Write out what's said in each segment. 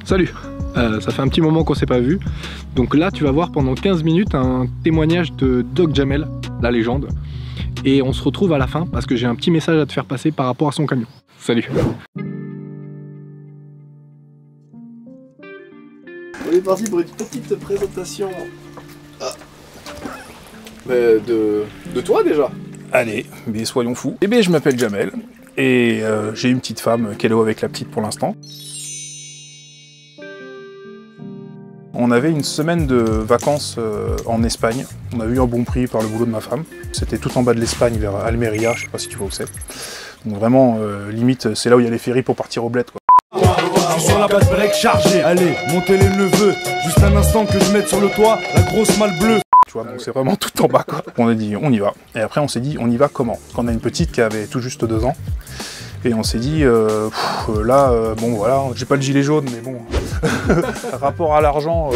Salut, ça fait un petit moment qu'on s'est pas vu. Donc là, tu vas voir pendant 15 minutes un témoignage de Doc Jamel, la légende. Et on se retrouve à la fin parce que j'ai un petit message à te faire passer par rapport à son camion. Salut. On est parti pour une petite présentation de toi déjà. Allez, mais soyons fous. Eh bien, je m'appelle Jamel et j'ai une petite femme, Kélo avec la petite pour l'instant. On avait une semaine de vacances en Espagne. On a eu un bon prix par le boulot de ma femme. C'était tout en bas de l'Espagne, vers Almeria, je sais pas si tu vois où c'est. Donc vraiment, limite, c'est là où il y a les ferries pour partir au bled, quoi. Je suis sur la base break chargée. Allez, montez les neveux. Juste un instant que je mette sur le toit la grosse malle bleue. Tu vois, donc c'est vraiment tout en bas, quoi. On a dit, on y va. Et après, on s'est dit, on y va comment? Quand on a une petite qui avait tout juste 2 ans. Et on s'est dit, bon voilà, j'ai pas le gilet jaune, mais bon, rapport à l'argent,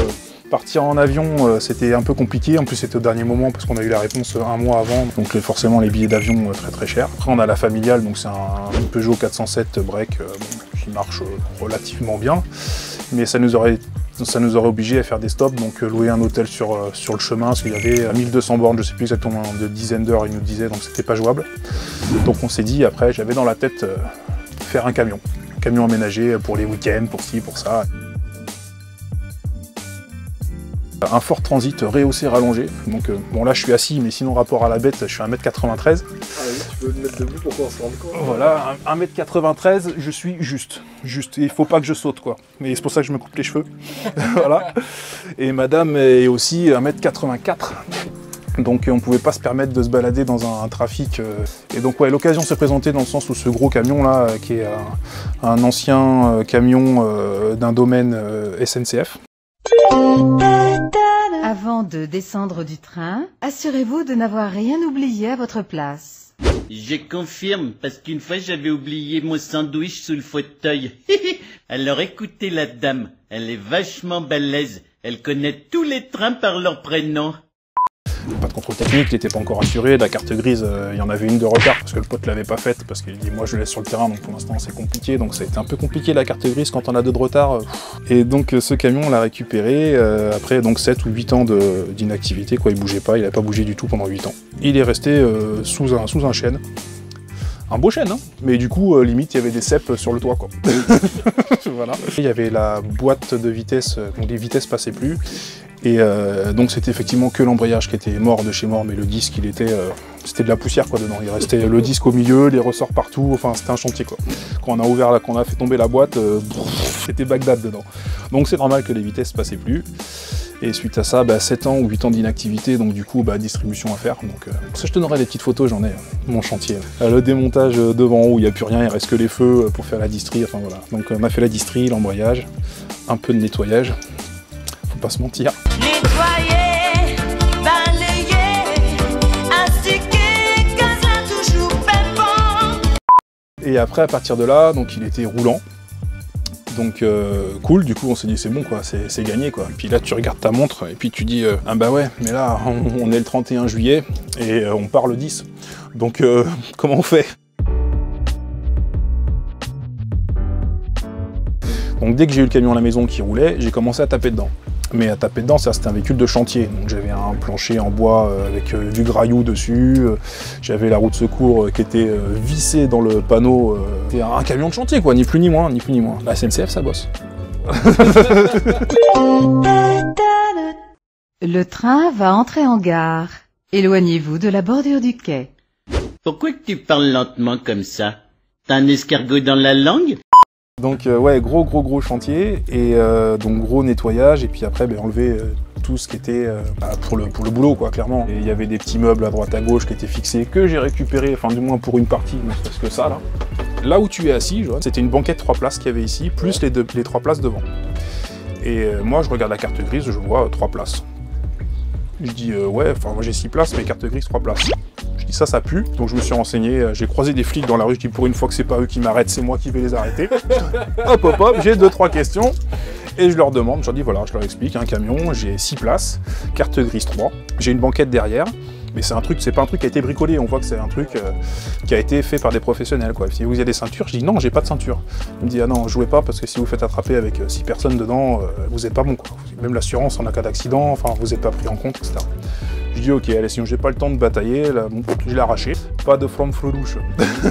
partir en avion, c'était un peu compliqué. En plus, c'était au dernier moment parce qu'on a eu la réponse un mois avant. Donc forcément, les billets d'avion très très chers. Après, on a la familiale, donc c'est une Peugeot 407 break qui marche relativement bien. Mais ça nous aurait obligé à faire des stops, donc louer un hôtel sur le chemin, parce qu'il y avait 1200 bornes, je sais plus exactement, de dizaines d'heures, il nous disait, donc c'était pas jouable. Donc on s'est dit, après, j'avais dans la tête faire un camion aménagé pour les week-ends, pour ci, pour ça. Un Ford Transit rehaussé, rallongé, donc bon là je suis assis, mais sinon rapport à la bête, je suis 1,93 m. Ah oui, tu peux te mettre debout pour qu'on se rende compte. Voilà, 1,93 m, je suis juste, il faut pas que je saute, quoi. Mais c'est pour ça que je me coupe les cheveux, voilà. Et madame est aussi 1,84 m. Donc on ne pouvait pas se permettre de se balader dans un trafic. Et donc ouais, l'occasion s'est présentée dans le sens où ce gros camion là, qui est un ancien camion d'un domaine SNCF. Avant de descendre du train, assurez-vous de n'avoir rien oublié à votre place. Je confirme, parce qu'une fois j'avais oublié mon sandwich sous le fauteuil. Alors écoutez la dame, elle est vachement balèze, elle connaît tous les trains par leur prénom. Pas de contrôle technique, il n'était pas encore assuré, la carte grise, il y en avait une de retard parce que le pote l'avait pas faite, parce qu'il dit moi je le laisse sur le terrain, donc pour l'instant c'est compliqué, donc ça a été un peu compliqué la carte grise quand on a 2 de retard. Et donc ce camion on l'a récupéré après donc 7 ou 8 ans d'inactivité, quoi, il bougeait pas, il n'avait pas bougé du tout pendant 8 ans. Il est resté sous un chêne. Un beau chêne, hein, mais du coup, limite, il y avait des cèpes sur le toit, quoi. Voilà. Il y avait la boîte de vitesse, donc les vitesses passaient plus. Et donc c'était effectivement que l'embrayage qui était mort de chez mort, mais le disque, c'était de la poussière, quoi, dedans. Il restait le disque au milieu, les ressorts partout, enfin c'était un chantier, quoi. Quand on a fait tomber la boîte, c'était Bagdad dedans. Donc c'est normal que les vitesses passaient plus. Et suite à ça, 7 ans ou 8 ans d'inactivité, donc du coup, distribution à faire. Donc ça, je te donnerai des petites photos, j'en ai, mon chantier. Le démontage devant où il n'y a plus rien, il reste que les feux pour faire la distrie, enfin voilà. Donc on a fait la distrie, l'embrayage, un peu de nettoyage, faut pas se mentir. Nettoyer, balayer, astiquer, caser toujours pépon. Et après, à partir de là, donc il était roulant. Donc cool, du coup on s'est dit c'est bon, quoi, c'est gagné, quoi. Et puis là tu regardes ta montre et puis tu dis ah bah ouais, mais là on est le 31 juillet et on part le 10. Donc comment on fait? Donc dès que j'ai eu le camion à la maison qui roulait, j'ai commencé à taper dedans. Mais à taper dedans, ça c'était un véhicule de chantier. Donc j'avais un plancher en bois avec du graillou dessus. J'avais la roue de secours qui était vissée dans le panneau. C'était un camion de chantier, quoi, ni plus ni moins, ni plus ni moins. La SNCF, ça bosse. Le train va entrer en gare. Éloignez-vous de la bordure du quai. Pourquoi que tu parles lentement comme ça? T'as un escargot dans la langue? Donc ouais, gros chantier, et donc gros nettoyage, et puis après enlever tout ce qui était pour le boulot, quoi, clairement. Et il y avait des petits meubles à droite à gauche qui étaient fixés, que j'ai récupéré, enfin du moins pour une partie, mais parce que ça là. Là où tu es assis, c'était une banquette 3 places qu'il y avait ici, plus les 3 places devant. Et moi je regarde la carte grise, je vois 3 places. Je dis ouais, enfin moi j'ai 6 places, mais carte grise 3 places. Je dis ça pue, donc je me suis renseigné, j'ai croisé des flics dans la rue, je dis pour une fois que c'est pas eux qui m'arrêtent, c'est moi qui vais les arrêter. hop, j'ai 2-3 questions, et je leur demande, je leur dis voilà, je leur explique, un camion, j'ai 6 places, carte grise 3, j'ai une banquette derrière, Mais c'est pas un truc qui a été bricolé, on voit que c'est un truc qui a été fait par des professionnels, quoi. Si vous avez des ceintures, je dis non, j'ai pas de ceinture. Il me dit ah non, jouez pas parce que si vous faites attraper avec 6 personnes dedans, vous êtes pas bon, quoi. Même l'assurance en cas d'accident, enfin vous êtes pas pris en compte, etc. Je dis ok, allez, sinon j'ai pas le temps de batailler, là, bon, je l'ai arraché. Pas de from frelouche.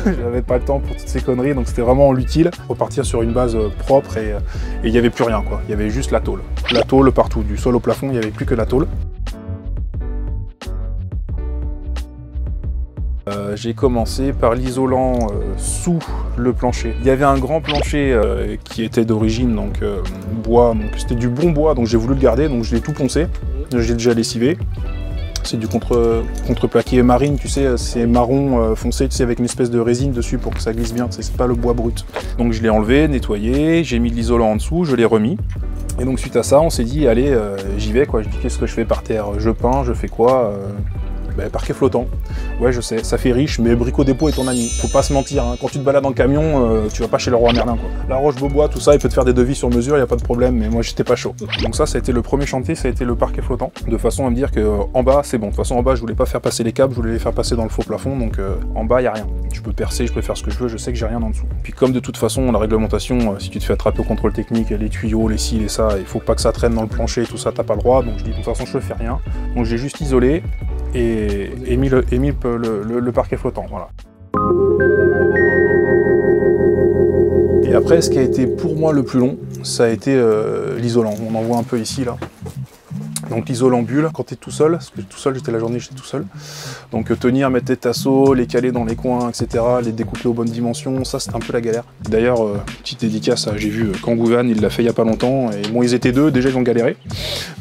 J'avais pas le temps pour toutes ces conneries, donc c'était vraiment l'utile. Repartir sur une base propre et il y avait plus rien, quoi. Il y avait juste la tôle. La tôle partout, du sol au plafond, il y avait plus que la tôle. J'ai commencé par l'isolant sous le plancher. Il y avait un grand plancher qui était d'origine donc bois, donc c'était du bon bois, donc j'ai voulu le garder, donc je l'ai tout poncé. J'ai déjà lessivé. C'est du contreplaqué marine, tu sais, c'est marron foncé, tu sais, avec une espèce de résine dessus pour que ça glisse bien, c'est pas le bois brut. Donc je l'ai enlevé, nettoyé, j'ai mis de l'isolant en dessous, je l'ai remis. Et donc suite à ça, on s'est dit, allez, j'y vais, quoi. Je dis, qu'est-ce que je fais par terre? Je peins, je fais quoi? Parquet flottant. Ouais, je sais, ça fait riche, mais Brico Dépôt est ton ami. Faut pas se mentir, hein. Quand tu te balades en camion, tu vas pas chez le roi Merlin, quoi. La Roche-Beaubois, tout ça, il peut te faire des devis sur mesure, y a pas de problème, mais moi j'étais pas chaud. Donc ça a été le premier chantier, ça a été le parquet flottant, de façon à me dire que en bas, c'est bon. De toute façon, en bas, je voulais pas faire passer les câbles, je voulais les faire passer dans le faux plafond, donc en bas, y a rien. Je peux percer, je peux faire ce que je veux, je sais que j'ai rien en dessous. Puis comme de toute façon, la réglementation, si tu te fais attraper au contrôle technique, les tuyaux, les cils et ça, il faut pas que ça traîne dans le plancher, tout ça, t'as pas le droit, donc je dis, de toute façon, je fais rien. Donc j'ai juste isolé et mis le parquet flottant, voilà. Et après, ce qui a été pour moi le plus long, ça a été l'isolant. On en voit un peu ici, là. Donc l'isolant bulle, quand tu es tout seul, parce que tout seul, j'étais la journée, j'étais tout seul. Donc tenir, mettre tes tasseaux, les caler dans les coins, etc., les découper aux bonnes dimensions, ça c'était un peu la galère. D'ailleurs, petite dédicace, j'ai vu Kangouvan, il l'a fait il y a pas longtemps, et bon, ils étaient deux, déjà ils ont galéré.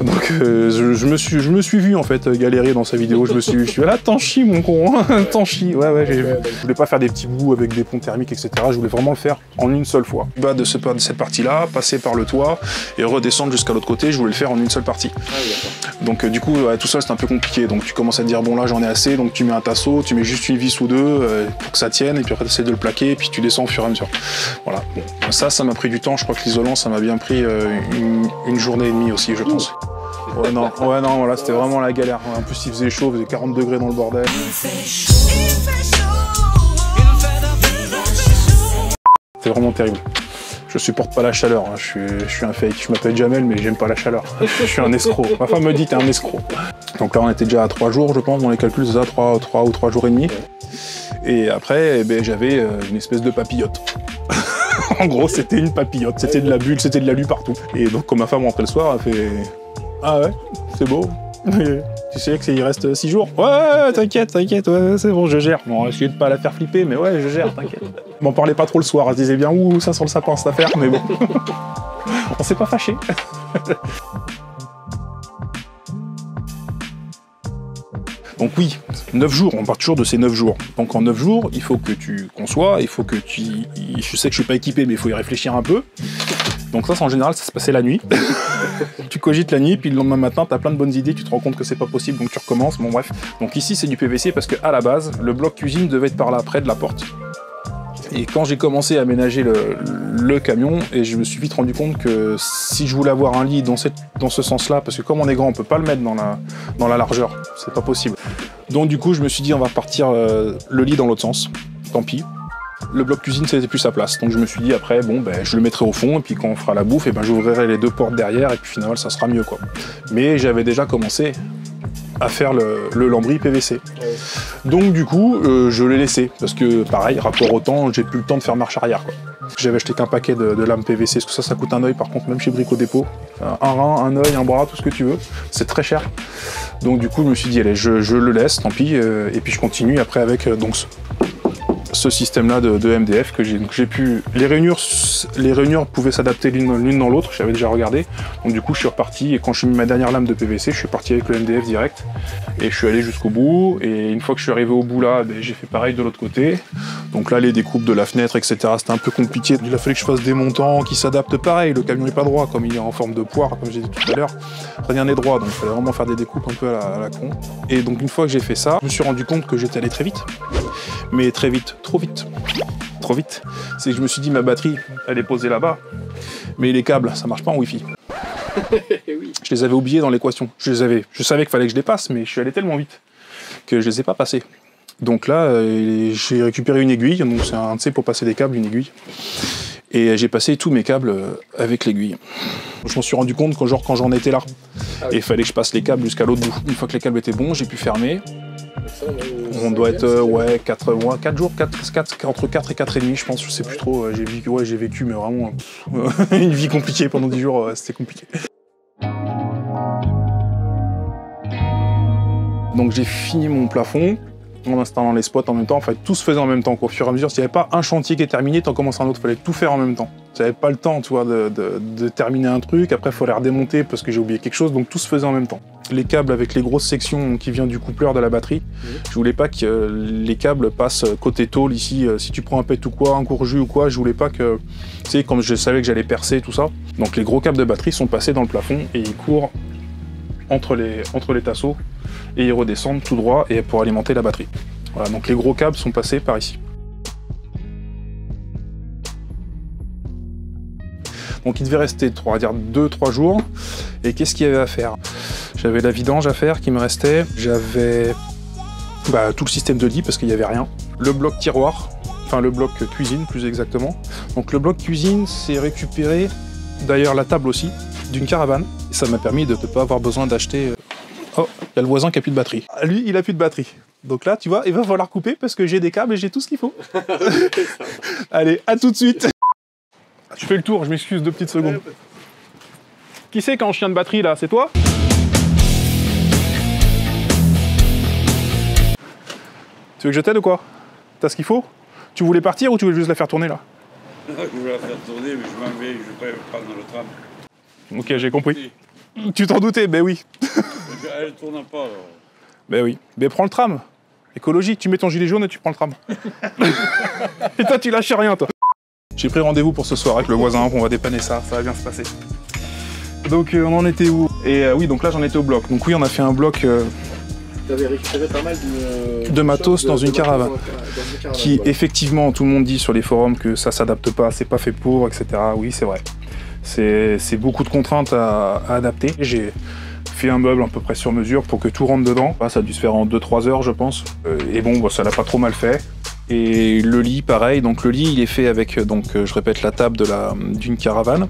Donc je me suis vu en fait galérer dans sa vidéo, je suis là, t'en chies mon con, hein, t'en chies. Ouais, je voulais pas faire des petits bouts avec des ponts thermiques, etc., je voulais vraiment le faire en une seule fois. Bas de cette partie-là, passer par le toit, et redescendre jusqu'à l'autre côté, je voulais le faire en une seule partie. Donc du coup, tout seul c'est un peu compliqué, donc tu commences à te dire bon là j'en ai assez, donc tu mets un tasseau, tu mets juste une vis ou deux pour que ça tienne, et puis après tu essaies de le plaquer, et puis tu descends au fur et à mesure. Voilà, bon, ça m'a pris du temps, je crois que l'isolant ça m'a bien pris une journée et demie aussi je pense. Ouais non, voilà, c'était vraiment la galère, en plus il faisait chaud, il faisait 40 degrés dans le bordel. C'était vraiment terrible. Je supporte pas la chaleur, hein. Je suis un fake, je m'appelle Jamel mais j'aime pas la chaleur. Je suis un escroc. Ma femme me dit t'es un escroc. Donc là on était déjà à 3 jours je pense, dans les calculs c'est ça, 3 ou 3 jours et demi. Et après j'avais une espèce de papillote. En gros c'était une papillote, c'était de la bulle, c'était de l'alu partout. Et donc quand ma femme rentrait le soir, elle fait ah ouais, c'est beau. Tu sais qu'il reste 6 jours? Ouais, t'inquiète, ouais, c'est bon, je gère. Bon, essayez de pas la faire flipper, mais ouais, je gère, t'inquiète. M'en parlait pas trop le soir, elle se disait bien, ouh, ça sur le sapin, cette affaire, mais bon. On s'est pas fâché. Donc oui, 9 jours, on part toujours de ces 9 jours. Donc en 9 jours, il faut que tu conçois, il faut que tu... Je sais que je suis pas équipé, mais il faut y réfléchir un peu. Donc ça, en général, ça se passait la nuit. Tu cogites la nuit, puis le lendemain matin, t'as plein de bonnes idées, tu te rends compte que c'est pas possible, donc tu recommences, bon bref. Donc ici, c'est du PVC parce qu'à la base, le bloc cuisine devait être par là, près de la porte. Et quand j'ai commencé à aménager le camion, et je me suis vite rendu compte que si je voulais avoir un lit dans ce sens-là, parce que comme on est grand, on peut pas le mettre dans la largeur, c'est pas possible. Donc du coup, je me suis dit, on va partir le lit dans l'autre sens, tant pis. Le bloc cuisine, c'était plus sa place. Donc je me suis dit après, bon, je le mettrai au fond, et puis quand on fera la bouffe, et j'ouvrirai les 2 portes derrière, et puis finalement, ça sera mieux, quoi. Mais j'avais déjà commencé à faire le lambris PVC. Donc du coup, je l'ai laissé, parce que pareil, rapport au temps, j'ai plus le temps de faire marche arrière, quoi. J'avais acheté qu'un paquet de lames PVC, parce que ça coûte un œil, par contre, même chez Brico Dépôt. Un rein, un œil, un bras, tout ce que tu veux. C'est très cher. Donc du coup, je me suis dit, allez, je le laisse, tant pis, et puis je continue après avec donc ce système-là de MDF que j'ai pu... Les rainures pouvaient s'adapter l'une dans l'autre, j'avais déjà regardé. Donc du coup, je suis reparti, et quand j'ai mis ma dernière lame de PVC, je suis parti avec le MDF direct. Et je suis allé jusqu'au bout, et une fois que je suis arrivé au bout là, j'ai fait pareil de l'autre côté. Donc là, les découpes de la fenêtre, etc., c'était un peu compliqué. Il a fallu que je fasse des montants qui s'adaptent pareil. Le camion n'est pas droit, comme il est en forme de poire, comme j'ai dit tout à l'heure. Rien n'est droit, donc il fallait vraiment faire des découpes un peu à la con. Et donc une fois que j'ai fait ça, je me suis rendu compte que j'étais allé très vite. Mais très vite, trop vite. Trop vite. C'est que je me suis dit, ma batterie, elle est posée là-bas. Mais les câbles, ça marche pas en Wi-Fi. Oui. Je les avais oubliés dans l'équation. Je savais qu'il fallait que je les passe, mais je suis allé tellement vite que je les ai pas passés. Donc là, j'ai récupéré une aiguille, donc c'est un, tu sais, pour passer des câbles, une aiguille. Et j'ai passé tous mes câbles avec l'aiguille. Je m'en suis rendu compte quand j'en étais là. Et il fallait que je passe les câbles jusqu'à l'autre bout. Une fois que les câbles étaient bons, j'ai pu fermer. On doit être ouais, 4 jours, entre 4 et 4 et demi, je pense, je sais plus trop. J'ai vécu, mais vraiment une vie compliquée pendant 10 jours, c'était compliqué. Donc j'ai fini mon plafond en installant les spots en même temps. En fait, tout se faisait en même temps. Au fur et à mesure, s'il n'y avait pas un chantier qui est terminé, t'en commences un autre. Il fallait tout faire en même temps. Tu n'avais pas le temps, tu vois, de terminer un truc. Après, il fallait redémonter parce que j'ai oublié quelque chose. Donc tout se faisait en même temps. Les câbles avec les grosses sections qui viennent du coupleur de la batterie, je voulais pas que les câbles passent côté tôle ici. Si tu prends un pet ou quoi, un courju ou quoi, je voulais pas que, tu sais, comme je savais que j'allais percer tout ça. Donc les gros câbles de batterie sont passés dans le plafond et ils courent entre les tasseaux et ils redescendent tout droit et pour alimenter la batterie. Voilà, donc les gros câbles sont passés par ici. Donc il devait rester, on va dire, 2-3 jours. Et qu'est-ce qu'il y avait à faire? J'avais la vidange à faire qui me restait. J'avais tout le système de lit parce qu'il n'y avait rien. Le bloc tiroir, enfin le bloc cuisine plus exactement. Donc le bloc cuisine, c'est récupéré, d'ailleurs la table aussi, d'une caravane. Et ça m'a permis de ne pas avoir besoin d'acheter... Oh, il y a le voisin qui a plus de batterie. Lui, il a plus de batterie. Donc là, tu vois, il va falloir couper parce que j'ai des câbles et j'ai tout ce qu'il faut. Allez, à tout de suite. Je fais le tour, je m'excuse 2 petites secondes. Qui c'est qui a un chien de batterie là? C'est toi? Tu veux que je t'aide ou quoi? T'as ce qu'il faut? Tu voulais partir ou tu voulais juste la faire tourner là? Je voulais la faire tourner, mais je m'en vais, je vais pas prendre le tram. Ok, j'ai compris. Tu t'en doutais? Ben oui. Elle tourne pas alors. Ben oui. Ben prends le tram. Écologie, tu mets ton gilet jaune et tu prends le tram. Et toi, tu lâches rien, toi. J'ai pris rendez-vous pour ce soir avec le voisin, on va dépanner ça, ça va bien se passer. Donc on en était où? Et oui, donc là j'en étais au bloc. Donc oui, on a fait un bloc... T'avais récupéré pas mal de matos dans une caravane. Qui, effectivement, tout le monde dit sur les forums que ça s'adapte pas, c'est pas fait pour, etc. Oui, c'est vrai. C'est beaucoup de contraintes à adapter. J'ai fait un meuble à peu près sur mesure pour que tout rentre dedans. Ça a dû se faire en 2-3 heures, je pense. Et bon, ça l'a pas trop mal fait. Et le lit, pareil. Donc le lit, il est fait avec, je répète, la table d'une caravane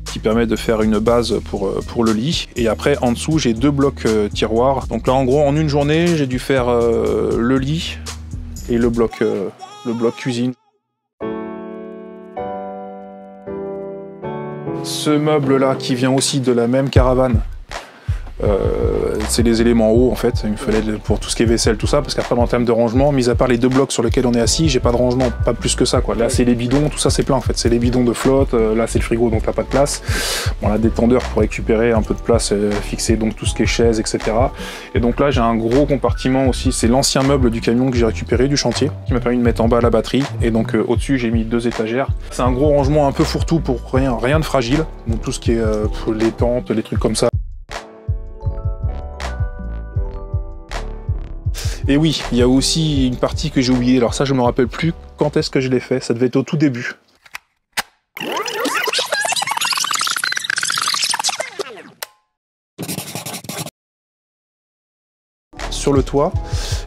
qui permet de faire une base pour le lit. Et après, en dessous, j'ai 2 blocs tiroirs. Donc là, en gros, en une journée, j'ai dû faire le lit et le bloc cuisine. Ce meuble-là, qui vient aussi de la même caravane, c'est les éléments hauts en fait, il me fallait pour tout ce qui est vaisselle, tout ça, parce qu'après en termes de rangement, mis à part les 2 blocs sur lesquels on est assis, j'ai pas de rangement, pas plus que ça quoi. Là c'est les bidons, tout ça c'est plein en fait, c'est les bidons de flotte, là c'est le frigo donc t'as pas de place. Bon là des tendeurs pour récupérer un peu de place, fixer donc tout ce qui est chaises, etc. Et donc là j'ai un gros compartiment aussi, c'est l'ancien meuble du camion que j'ai récupéré du chantier, qui m'a permis de mettre en bas la batterie, et donc au-dessus j'ai mis 2 étagères. C'est un gros rangement un peu fourre-tout pour rien de fragile, donc tout ce qui est les tentes, les trucs comme ça. Et oui, il y a aussi une partie que j'ai oubliée, alors ça je me rappelle plus quand est-ce que je l'ai fait, ça devait être au tout début. Sur le toit,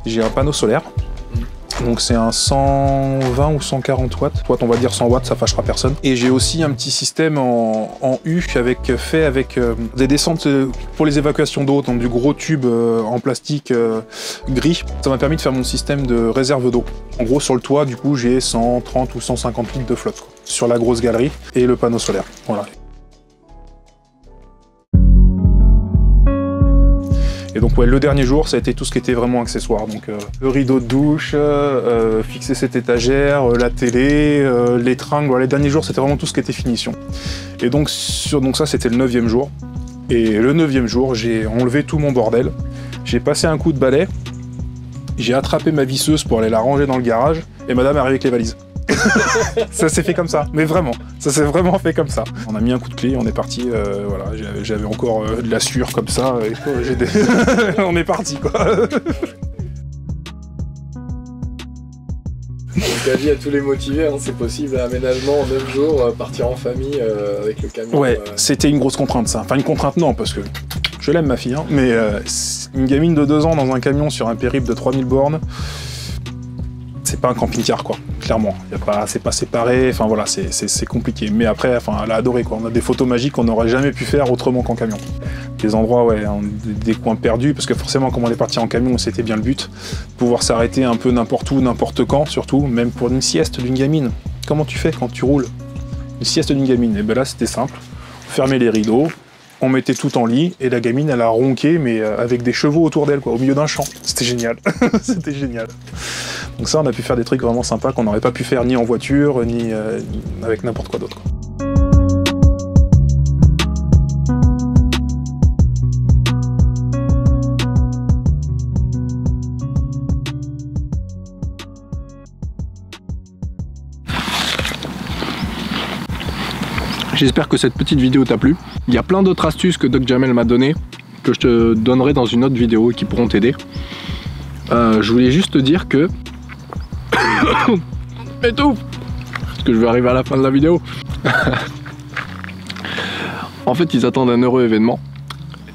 j'ai un panneau solaire, donc c'est un 120 ou 140 watts, on va dire 100 watts, ça fâchera personne. Et j'ai aussi un petit système en U fait avec des descentes pour les évacuations d'eau, donc du gros tube en plastique gris. Ça m'a permis de faire mon système de réserve d'eau. En gros sur le toit, du coup, j'ai 130 ou 150 litres de flotte quoi, sur la grosse galerie et le panneau solaire. Voilà. Et donc ouais, le dernier jour, ça a été tout ce qui était vraiment accessoire. Donc le rideau de douche, fixer cette étagère, la télé, les tringles. Voilà, les derniers jours, c'était vraiment tout ce qui était finition. Et donc, ça, c'était le 9e jour. Et le 9e jour, j'ai enlevé tout mon bordel. J'ai passé un coup de balai. J'ai attrapé ma visseuse pour aller la ranger dans le garage. Et madame est arrivée avec les valises. Ça s'est fait comme ça, mais vraiment, ça s'est vraiment fait comme ça. On a mis un coup de clé, on est parti, voilà, j'avais encore de la sueur comme ça, et on est parti quoi. Donc avis à tous les motivés, hein, c'est possible, aménagement en 9 jours, partir en famille avec le camion. Ouais, c'était une grosse contrainte ça, enfin une contrainte non, parce que Je l'aime ma fille, hein, mais une gamine de 2 ans dans un camion sur un périple de 3000 bornes, c'est pas un camping-car quoi, clairement. C'est pas séparé, enfin voilà, c'est compliqué. Mais après, enfin, elle a adoré quoi. On a des photos magiques qu'on n'aurait jamais pu faire autrement qu'en camion. Des endroits, ouais, des coins perdus, parce que forcément, comme on est parti en camion, c'était bien le but. Pouvoir s'arrêter un peu n'importe où, n'importe quand, surtout, même pour une sieste d'une gamine. Comment tu fais quand tu roules? Une sieste d'une gamine, et ben là c'était simple. On fermait les rideaux, on mettait tout en lit, et la gamine elle a ronqué, mais avec des chevaux autour d'elle, quoi, au milieu d'un champ. C'était génial, c'était génial. Donc ça, on a pu faire des trucs vraiment sympas qu'on n'aurait pas pu faire ni en voiture, ni avec n'importe quoi d'autre. J'espère que cette petite vidéo t'a plu. Il y a plein d'autres astuces que Doc Jamel m'a donné, que je te donnerai dans une autre vidéo et qui pourront t'aider. Je voulais juste te dire que... Étouffe, parce que je vais arriver à la fin de la vidéo. En fait, ils attendent un heureux événement.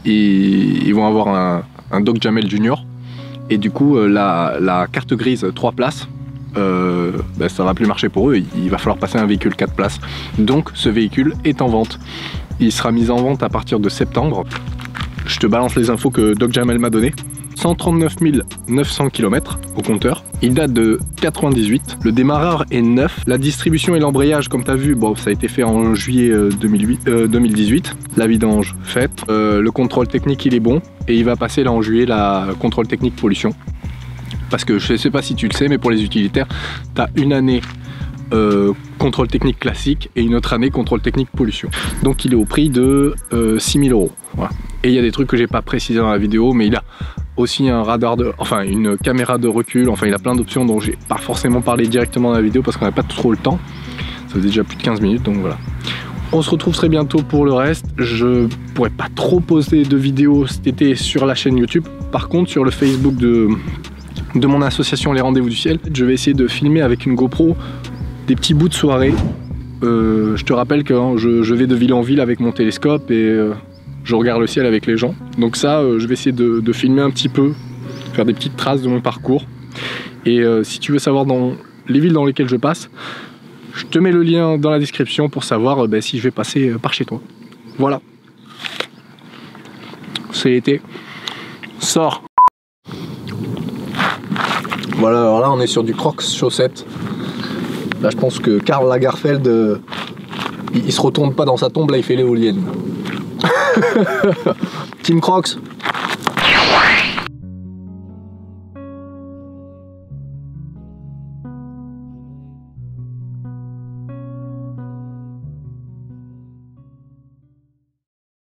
Ils vont avoir un Doc Jamel Junior. Et du coup, la carte grise 3 places, ben, ça va plus marcher pour eux. Il va falloir passer un véhicule 4 places. Donc, ce véhicule est en vente. Il sera mis en vente à partir de septembre. Je te balance les infos que Doc Jamel m'a donné. 139 900 km au compteur. Il date de 98. Le démarreur est neuf. La distribution et l'embrayage, comme tu as vu, bon, ça a été fait en juillet 2018. La vidange faite. Le contrôle technique, il est bon. Et il va passer là en juillet la contrôle technique pollution. Parce que je ne sais pas si tu le sais, mais pour les utilitaires, tu as une année contrôle technique classique et une autre année contrôle technique pollution. Donc il est au prix de 6 000 €. Voilà. Et il y a des trucs que j'ai pas précisé dans la vidéo, mais il a aussi un radar une caméra de recul, enfin il a plein d'options dont j'ai pas forcément parlé directement dans la vidéo parce qu'on n'a pas trop le temps. Ça faisait déjà plus de 15 minutes, donc voilà. On se retrouve très bientôt pour le reste. Je pourrais pas trop poster de vidéos cet été sur la chaîne YouTube. Par contre, sur le Facebook de mon association Les Rendez-vous du Ciel, je vais essayer de filmer avec une GoPro des petits bouts de soirée. Je te rappelle que hein, je vais de ville en ville avec mon télescope et je regarde le ciel avec les gens. Donc ça, je vais essayer de filmer un petit peu, faire des petites traces de mon parcours. Et si tu veux savoir dans les villes dans lesquelles je passe, je te mets le lien dans la description pour savoir si je vais passer par chez toi. Voilà. C'est l'été. Sors. Voilà, alors là on est sur du Crocs chaussette. Là je pense que Karl Lagerfeld, il se retourne pas dans sa tombe, là il fait l'éolienne. Team Crocs.